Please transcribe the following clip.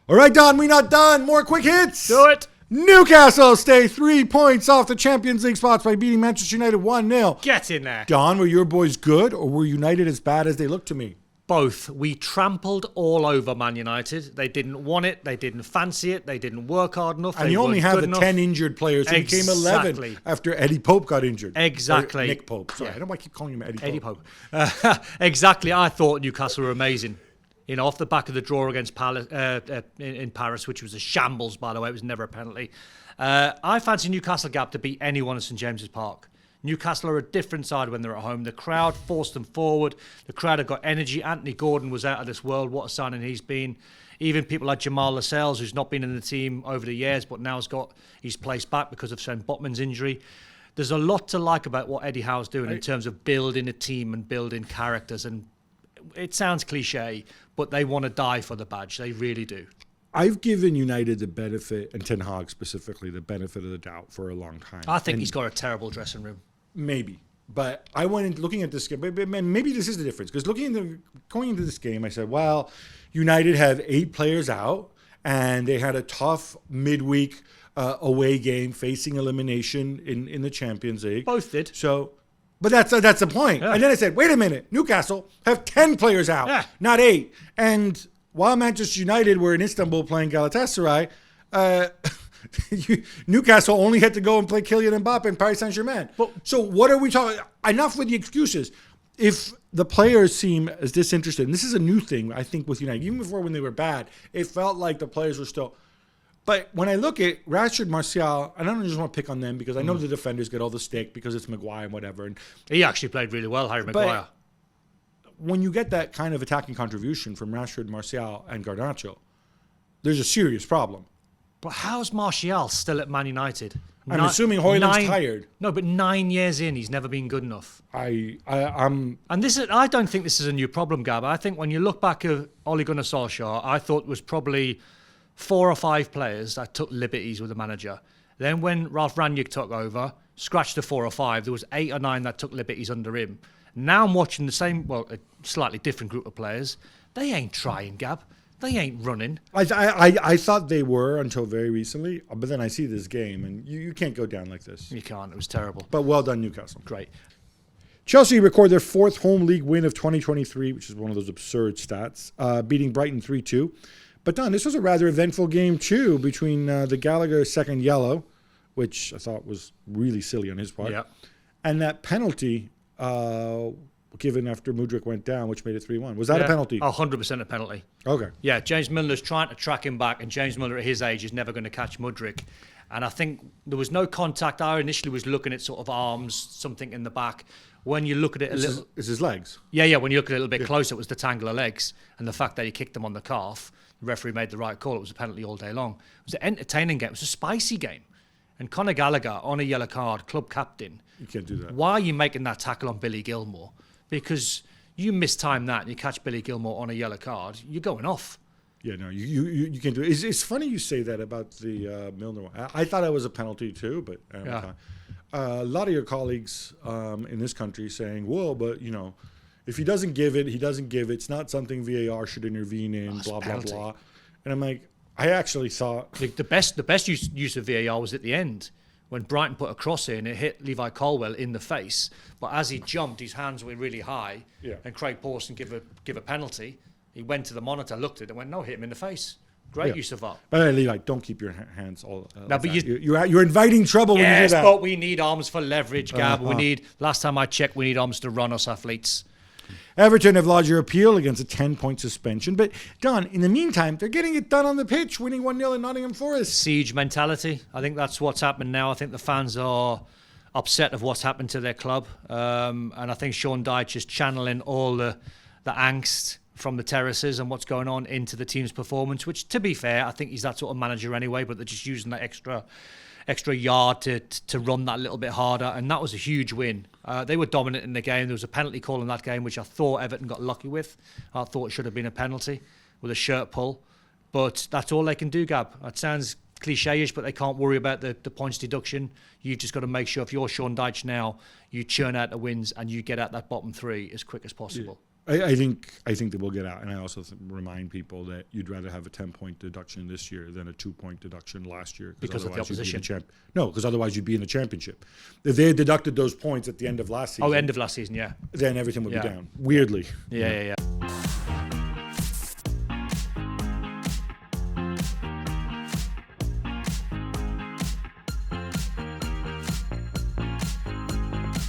All right, Don, we not done. More quick hits. Do it. Newcastle stay 3 points off the Champions League spots by beating Manchester United 1-0. Get in there. Don, were your boys good or were United as bad as they looked to me? Both. We trampled all over Man United. They didn't want it. They didn't fancy it. They didn't work hard enough. And you only have the 10 injured players who became 11 after Eddie Pope got injured. Exactly. Or Nick Pope. Sorry, I don't know why I keep calling him Eddie Pope. Exactly. I thought Newcastle were amazing. You know, off the back of the draw against in Paris, which was a shambles, by the way. It was never a penalty. I fancy Newcastle, Gab, to beat anyone at St James's Park. Newcastle are a different side when they're at home. The crowd forced them forward. The crowd have got energy. Anthony Gordon was out of this world. What a signing he's been. Even people like Jamal Lascelles, who's not been in the team over the years, but now has got his place back because of Sven Botman's injury. There's a lot to like about what Eddie Howe's doing in terms of building a team and building characters. And it sounds cliche, but they want to die for the badge. They really do. I've given United the benefit, and Ten Hag specifically, the benefit of the doubt for a long time. I think he's got a terrible dressing room. Maybe. But I went into looking at this game, but maybe this is the difference. Because going into this game, I said, well, United have 8 players out, and they had a tough midweek away game facing elimination in the Champions League. Both did. So, but that's the point. Yeah. And then I said, wait a minute, Newcastle have 10 players out, not 8. And while Manchester United were in Istanbul playing Galatasaray, Newcastle only had to go and play Kylian Mbappe in Paris Saint-Germain. So what are we talking? Enough with the excuses. If the players seem as disinterested, and this is a new thing, I think, with United, even before when they were bad, it felt like the players were still. But when I look at Rashford, Martial, I don't just want to pick on them because I know the defenders get all the stick because it's Maguire and whatever. And he actually played really well, Harry Maguire. When you get that kind of attacking contribution from Rashford, Martial, and Garnacho, there's a serious problem. But how's Martial still at Man United? I'm assuming Højlund's tired. No, but 9 years in, he's never been good enough. I'm. And I don't think this is a new problem, Gab. I think when you look back at Ole Gunnar Solskjaer, I thought was probably 4 or 5 players that took liberties with the manager. Then when Ralf Rangnick took over, scratched to 4 or 5, there was 8 or 9 that took liberties under him. Now I'm watching the same, well, a slightly different group of players. They ain't trying, Gab. They ain't running. I thought they were until very recently, but then I see this game, and you can't go down like this. You can't. It was terrible. But well done, Newcastle. Great. Chelsea record their 4th home league win of 2023, which is one of those absurd stats, beating Brighton 3-2. But, Don, this was a rather eventful game, too, between the Gallagher second yellow, which I thought was really silly on his part, and that penalty given after Mudryk went down, which made it 3-1. Was that a penalty? 100% a penalty. Okay. Yeah, James Milner's trying to track him back, and James Milner at his age is never going to catch Mudryk. And I think there was no contact. I initially was looking at sort of arms, something in the back. When you look at it It's his legs. Yeah, when you look at it a little bit closer, it was the tangle of legs. And the fact that he kicked him on the calf, the referee made the right call. It was a penalty all day long. It was an entertaining game. It was a spicy game. And Conor Gallagher, on a yellow card, club captain. You can't do that. Why are you making that tackle on Billy Gilmour? Because you mistime that and you catch Billy Gilmour on a yellow card, you're going off. Yeah, no, you can't do it. It's funny you say that about the Milner one. I thought it was a penalty too, but a lot of your colleagues in this country saying, well, but, you know, if he doesn't give it, he doesn't give it. It's not something VAR should intervene in, blah, blah, blah. And I'm like, I actually thought... The best use of VAR was at the end. When Brighton put a cross in, it hit Levi Colwill in the face. But as he jumped, his hands were really high. Yeah. And Craig Pawson give a penalty. He went to the monitor, looked at it, and went, no, hit him in the face. Great use of VAR. But Levi, don't keep your hands all... no, but you're inviting trouble when you do that. Yes, but we need arms for leverage, Gab. Last time I checked, we need arms to run us athletes. Everton have lodged your appeal against a 10-point suspension. But, Don, in the meantime, they're getting it done on the pitch, winning 1-0 in Nottingham Forest. Siege mentality. I think that's what's happened now. I think the fans are upset of what's happened to their club. And I think Sean Dyche is channeling all the angst from the terraces and what's going on into the team's performance, which, to be fair, I think he's that sort of manager anyway, but they're just using that extra yard to run that a little bit harder, and that was a huge win. They were dominant in the game. There was a penalty call in that game, which I thought Everton got lucky with. I thought it should have been a penalty with a shirt pull, but that's all they can do, Gab. It sounds cliche-ish, but they can't worry about the points deduction. You've just got to make sure, if you're Sean Dyche now, you churn out the wins and you get out that bottom 3 as quick as possible. I think they will get out, and I also remind people that you'd rather have a 10-point deduction this year than a 2-point deduction last year because of the opposition. No, because otherwise you'd be in the championship. If they had deducted those points at the end of last season, end of last season, yeah, then everything would be down. Weirdly, yeah.